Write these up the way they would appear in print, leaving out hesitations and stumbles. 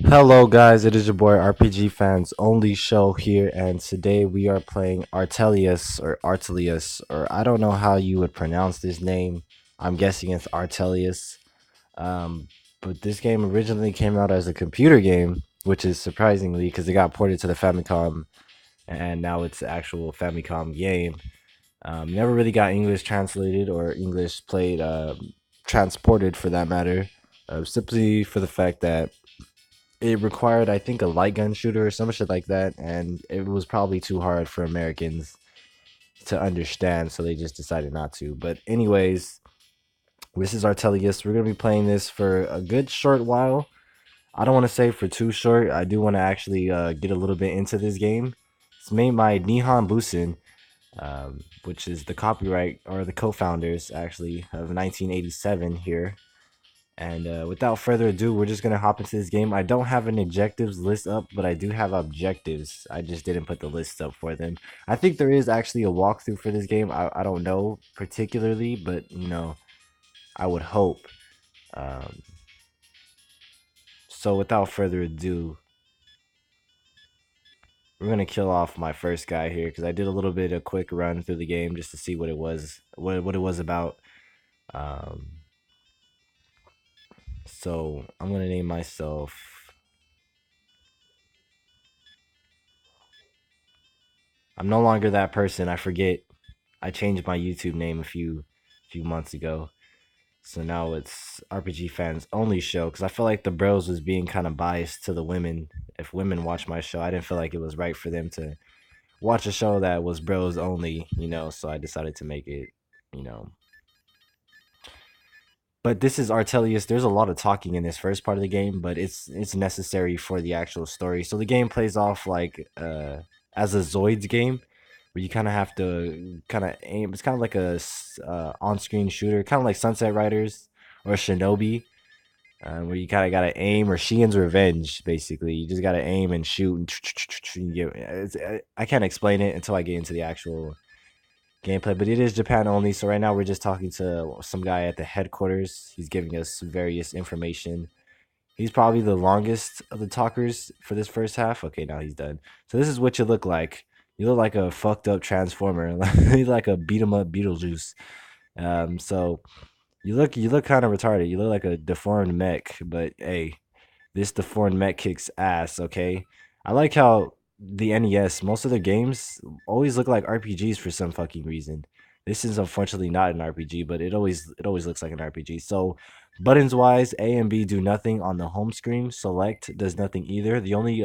Hello, guys. It is your boy RPG Fans Only Show here, and today we are playing Artelius, or I don't know how you would pronounce this name. I'm guessing it's Artelius. Um, but this game originally came out as a computer game, which is surprisingly because it got ported to the Famicom, and now it's the actual Famicom game. Never really got English translated or English played, transported for that matter, simply for the fact that it required, I think, a light gun shooter or some shit like that, and it was probably too hard for Americans to understand, so they just decided not to. But anyways, this is Artelius. We're gonna be playing this for a good short while. I don't want to say for too short. I do want to actually get a little bit into this game. It's made by Nihon Busen, which is the copyright or the co-founders actually of 1987 here. And without further ado, we're just gonna hop into this game. I don't have an objectives list up, but I do have objectives. I just didn't put the list up for them. I think there is actually a walkthrough for this game. I don't know particularly, but I would hope. Um, so without further ado, we're gonna kill off my first guy here because I did a little bit of quick run through the game just to see what it was, what it was about. Um, so I'm gonna name myself. I'm no longer that person. I forget. I changed my YouTube name a few months ago. So now it's RPG Fans Only Show because I feel like the bros was being kind of biased to the women. If women watch my show, I didn't feel like it was right for them to watch a show that was bros only. So I decided to make it, you know. But this is Artelius. There's a lot of talking in this first part of the game, but it's necessary for the actual story. So the game plays off like as a Zoids game, where you kind of have to kind of aim. It's kind of like a on-screen shooter, kind of like Sunset Riders or Shinobi, where you kind of gotta aim, or Shien's Revenge. Basically, you just gotta aim and shoot, and I can't explain it until I get into the actual gameplay, but it is Japan only. So right now we're just talking to some guy at the headquarters. He's giving us various information. He's probably the longest of the talkers for this first half. Okay, now he's done. So this is what you look like. You look like a fucked up transformer. You look like a beat 'em up Beetlejuice. So you look kind of retarded. You look like a deformed mech. But hey, this deformed mech kicks ass. Okay, I like how the NES, most of their games always look like RPGs for some fucking reason. This is unfortunately not an RPG, but it always looks like an RPG. So buttons wise, A and B do nothing on the home screen. Select does nothing either. The only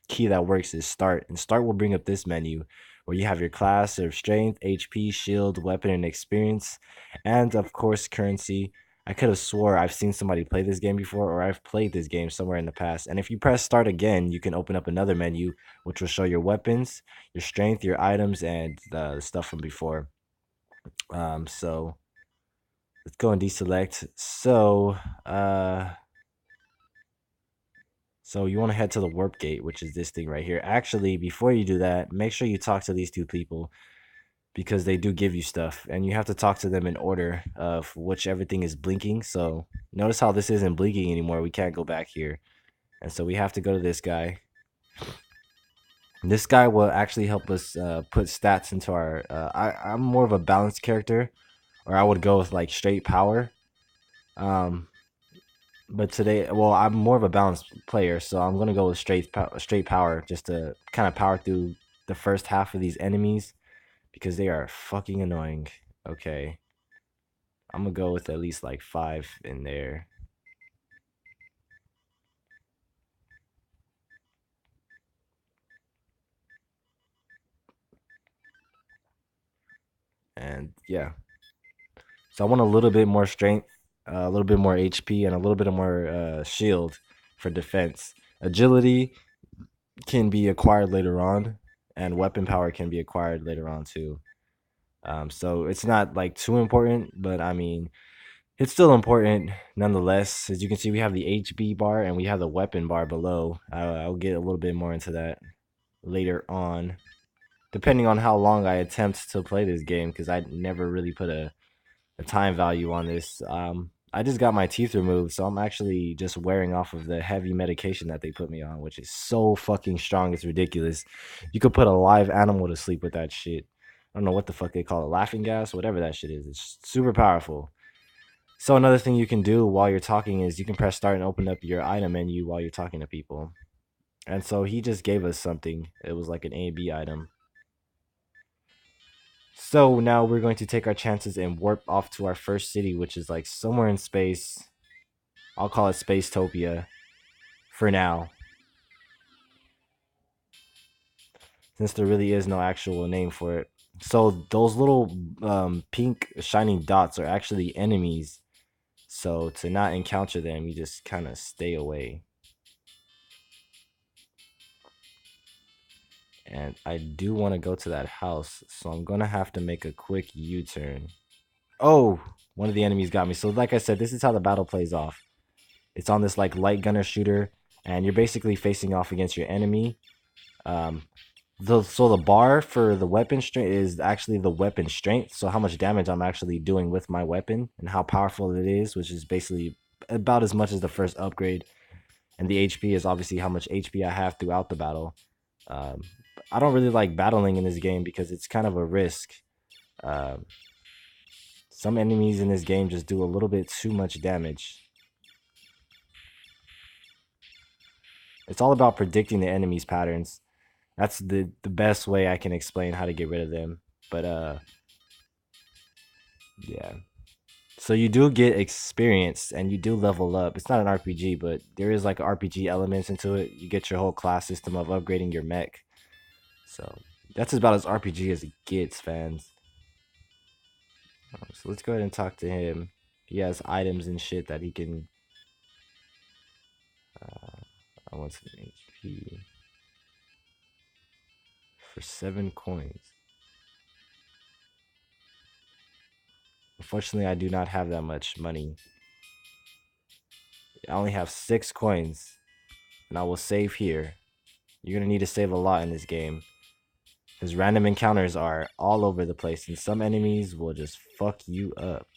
key that works is start, and start will bring up this menu where you have your class of strength, HP, shield, weapon, and experience, and of course currency. I could have swore I've seen somebody play this game before, or I've played this game somewhere in the past. And if you press start again, you can open up another menu, which will show your weapons, your strength, your items, and the stuff from before. So let's go and deselect. So you want to head to the warp gate, which is this thing right here. Actually, before you do that, make sure you talk to these two people because they do give you stuff, and you have to talk to them in order of which everything is blinking. So notice how this isn't blinking anymore. We can't go back here. And so we have to go to this guy. This guy will actually help us put stats into our. I'm more of a balanced character, or I would go with like straight power. Um, but today, well, I'm more of a balanced player, so I'm gonna go with straight power, just to kind of power through the first half of these enemies because they are fucking annoying. Okay, I'm gonna go with at least like 5 in there. And yeah, so I want a little bit more strength, a little bit more HP, and a little bit of more shield for defense. Agility can be acquired later on, and weapon power can be acquired later on too. So it's not like too important, but I mean, it's still important nonetheless. As you can see, we have the HB bar and we have the weapon bar below. I'll get a little bit more into that later on, depending on how long I attempt to play this game, because I never really put a time value on this. I just got my teeth removed, so I'm actually just wearing off of the heavy medication that they put me on, which is so fucking strong. It's ridiculous. You could put a live animal to sleep with that shit. I don't know what the fuck they call it, laughing gas, whatever that shit is. It's super powerful. So another thing you can do while you're talking is you can press start and open up your item menu while you're talking to people. And so he just gave us something. It was like an A and B item. So now we're going to take our chances and warp off to our first city, which is like somewhere in space. I'll call it Spacetopia for now, since there really is no actual name for it. So those little pink shining dots are actually enemies. So to not encounter them, you just kind of stay away. And I do want to go to that house, so I'm gonna have to make a quick U-turn. Oh, one of the enemies got me. So like I said, this is how the battle plays off. It's on this like light gunner shooter, and you're basically facing off against your enemy. Um, so the bar for the weapon strength is actually the weapon strength. So how much damage I'm actually doing with my weapon and how powerful it is, which is basically about as much as the first upgrade. And the HP is obviously how much HP I have throughout the battle. Um, I don't really like battling in this game because it's kind of a risk. Um, some enemies in this game just do a little bit too much damage. It's all about predicting the enemy's patterns. That's the best way I can explain how to get rid of them. But yeah. So you do get experience and you do level up. It's not an RPG, but there is like RPG elements into it. You get your whole class system of upgrading your mech. So that's about as RPG as it gets, fans. So let's go ahead and talk to him. He has items and shit that he can. I want some HP for 7 coins. Unfortunately, I do not have that much money. I only have 6 coins, and I will save here. You're gonna need to save a lot in this game, because random encounters are all over the place, and some enemies will just fuck you up.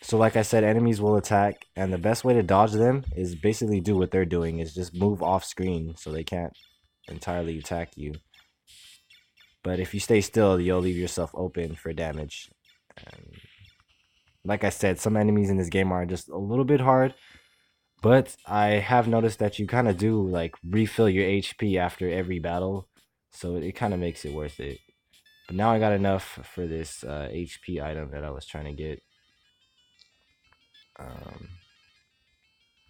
So like I said, enemies will attack, and the best way to dodge them is basically do what they're doing, is just move off screen so they can't entirely attack you. But if you stay still, you'll leave yourself open for damage. And like I said, some enemies in this game are just a little bit hard, but I have noticed that you kind of do like refill your HP after every battle, so it kind of makes it worth it. But now I got enough for this HP item that I was trying to get.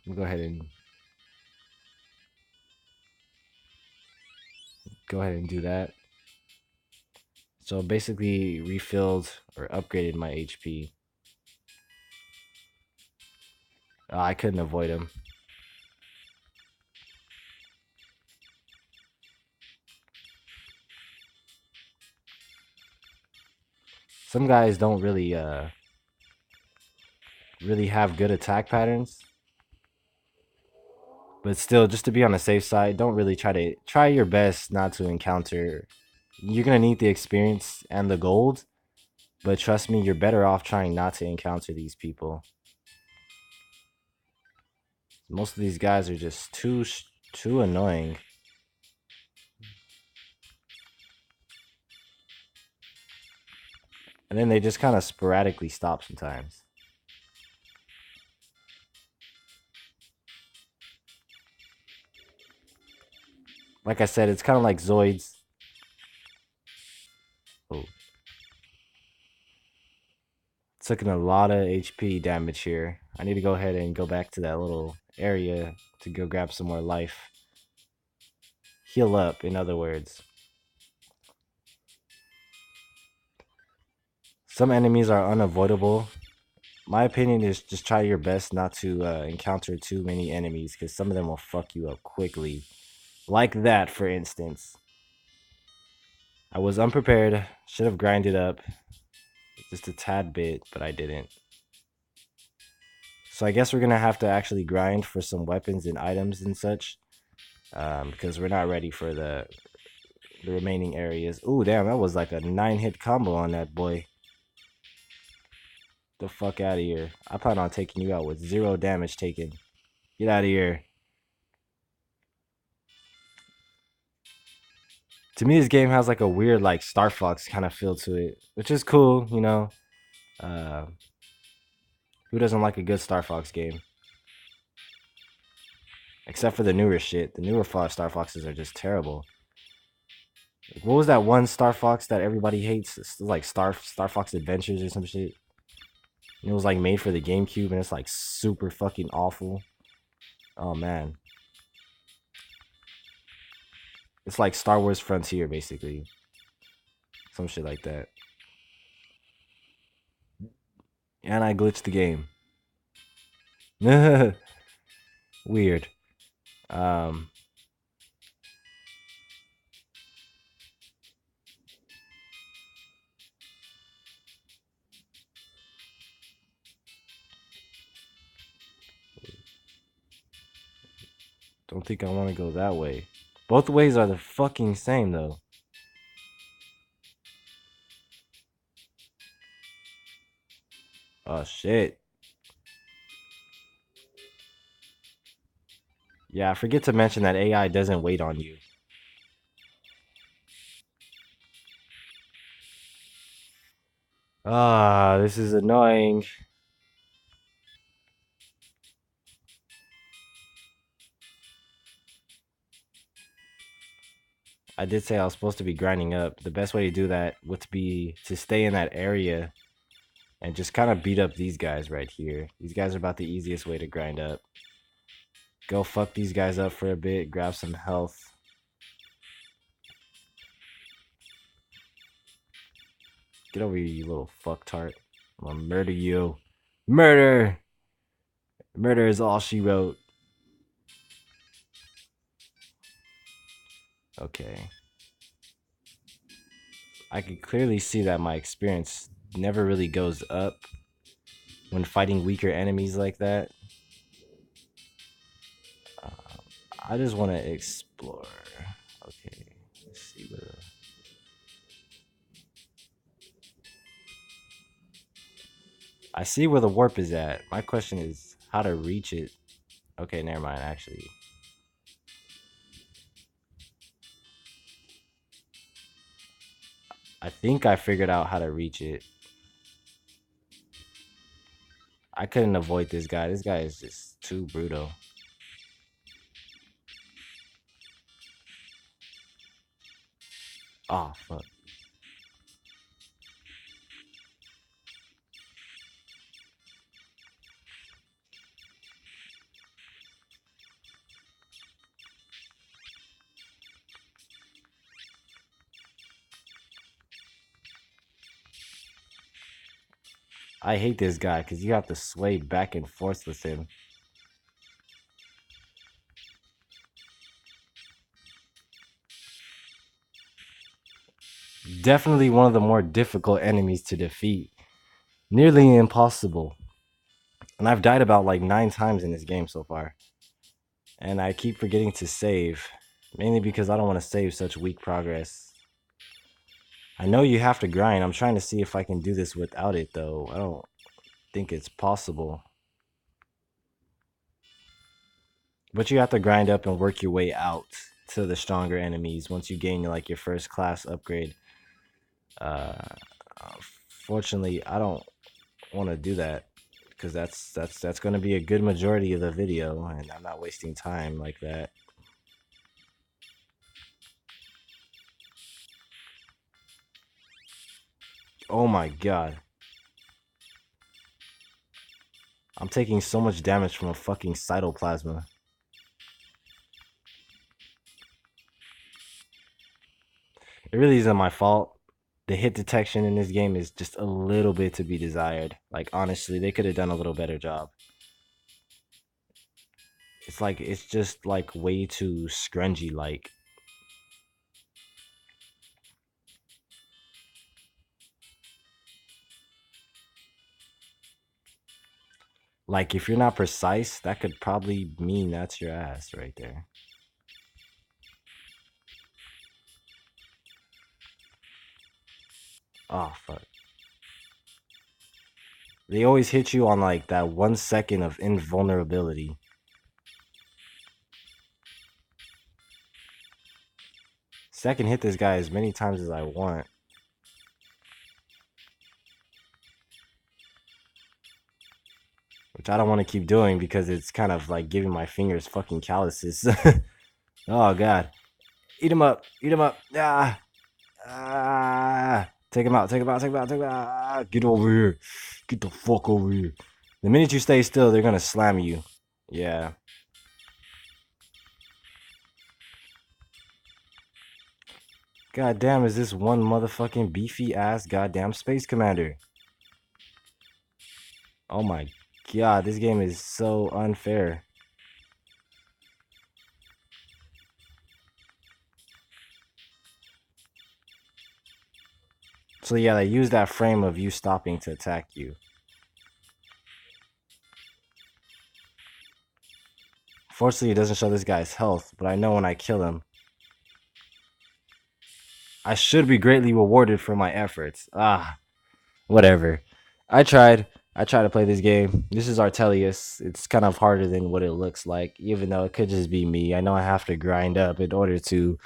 We'll go ahead and do that. So basically refilled or upgraded my HP. I couldn't avoid him. Some guys don't really have good attack patterns. But still, just to be on the safe side, don't really try your best not to encounter. You're gonna need the experience and the gold, but trust me, you're better off trying not to encounter these people. Most of these guys are just too annoying. And then they just kind of sporadically stop sometimes. Like I said, it's kind of like Zoids. Oh, taking a lot of HP damage here. I need to go ahead and go back to that little area to go grab some more life. Heal up, in other words. Some enemies are unavoidable. My opinion is just try your best not to encounter too many enemies, because some of them will fuck you up quickly. Like that, for instance. I was unprepared. Should have grinded up just a tad bit, but I didn't. So I guess we're gonna have to actually grind for some weapons and items and such, because we're not ready for the remaining areas. Ooh, damn, that was like a 9-hit combo on that boy. The fuck out of here. I plan on taking you out with 0 damage taken. Get out of here. To me, this game has like a weird like Star Fox kind of feel to it, which is cool, you know. Uh, who doesn't like a good Star Fox game? Except for the newer shit. The newer Star Foxes are just terrible. Like, what was that one Star Fox that everybody hates? It's like Star Fox Adventures or some shit. And it was like made for the GameCube, and it's like super fucking awful. Oh man, it's like Star Wars Frontier basically, some shit like that. And I glitched the game. Weird. Um, don't think I want to go that way. Both ways are the fucking same though. Oh shit. Yeah, I forget to mention that AI doesn't wait on you. Ah, this is annoying. I did say I was supposed to be grinding up. The best way to do that would be to stay in that area and just kind of beat up these guys right here. These guys are about the easiest way to grind up. Go fuck these guys up for a bit, grab some health. Get over here, you little fucktard. I'm gonna murder you. Murder! Murder is all she wrote. Okay. I can clearly see that my experience never really goes up when fighting weaker enemies like that. Uh, I just want to explore. Okay, let's see where. I see where the warp is at. My question is how to reach it. Okay, never mind. Actually, I think I figured out how to reach it. I couldn't avoid this guy. This guy is just too brutal. Oh fuck. I hate this guy because you have to sway back and forth with him. Definitely one of the more difficult enemies to defeat. Nearly impossible. And I've died about like 9 times in this game so far. And I keep forgetting to save. Mainly because I don't want to save such weak progress. I know you have to grind. I'm trying to see if I can do this without it though. I don't think it's possible. But you have to grind up and work your way out to the stronger enemies once you gain like your first class upgrade. Uh, Fortunately, I don't want to do that because that's going to be a good majority of the video, and I'm not wasting time like that. Oh my god, I'm taking so much damage from a fucking cytoplasma. It really isn't my fault. The hit detection in this game is just a little bit to be desired. Like honestly, they could have done a little better job. It's just like way too scrungy like. Like if you're not precise, that could probably mean that's your ass right there. Oh fuck. They always hit you on like that 1 second of invulnerability. So I can hit this guy as many times as I want. Which I don't want to keep doing because it's kind of like giving my fingers fucking calluses. Oh god. Eat him up. Eat him up. Ah. Ah. Take him out. Take him out. Take him out. Take him out. Ah, get over here. Get the fuck over here. The minute you stay still, they're gonna slam you. Yeah. God damn, is this one motherfucking beefy ass goddamn space commander? Oh my god, this game is so unfair. So yeah, they use that frame of you stopping to attack you. Fortunately, it doesn't show this guy's health, but I know when I kill him, I should be greatly rewarded for my efforts. Ah, whatever. I tried. I tried to play this game. This is Artelius. It's kind of harder than what it looks like, even though it could just be me. I know I have to grind up in order to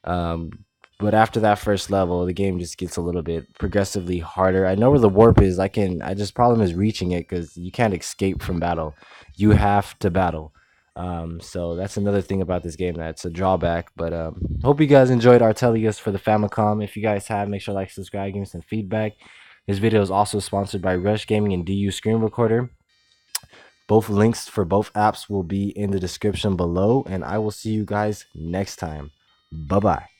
um, but after that first level, the game just gets a little bit progressively harder. I know where the warp is. I just problem is reaching it because you can't escape from battle. You have to battle. So that's another thing about this game that's a drawback. But hope you guys enjoyed Artelius for the Famicom. If you guys have, make sure to like, subscribe, give me some feedback. This video is also sponsored by Rush Gaming and DU Screen Recorder. Both links for both apps will be in the description below, and I will see you guys next time. Bye bye.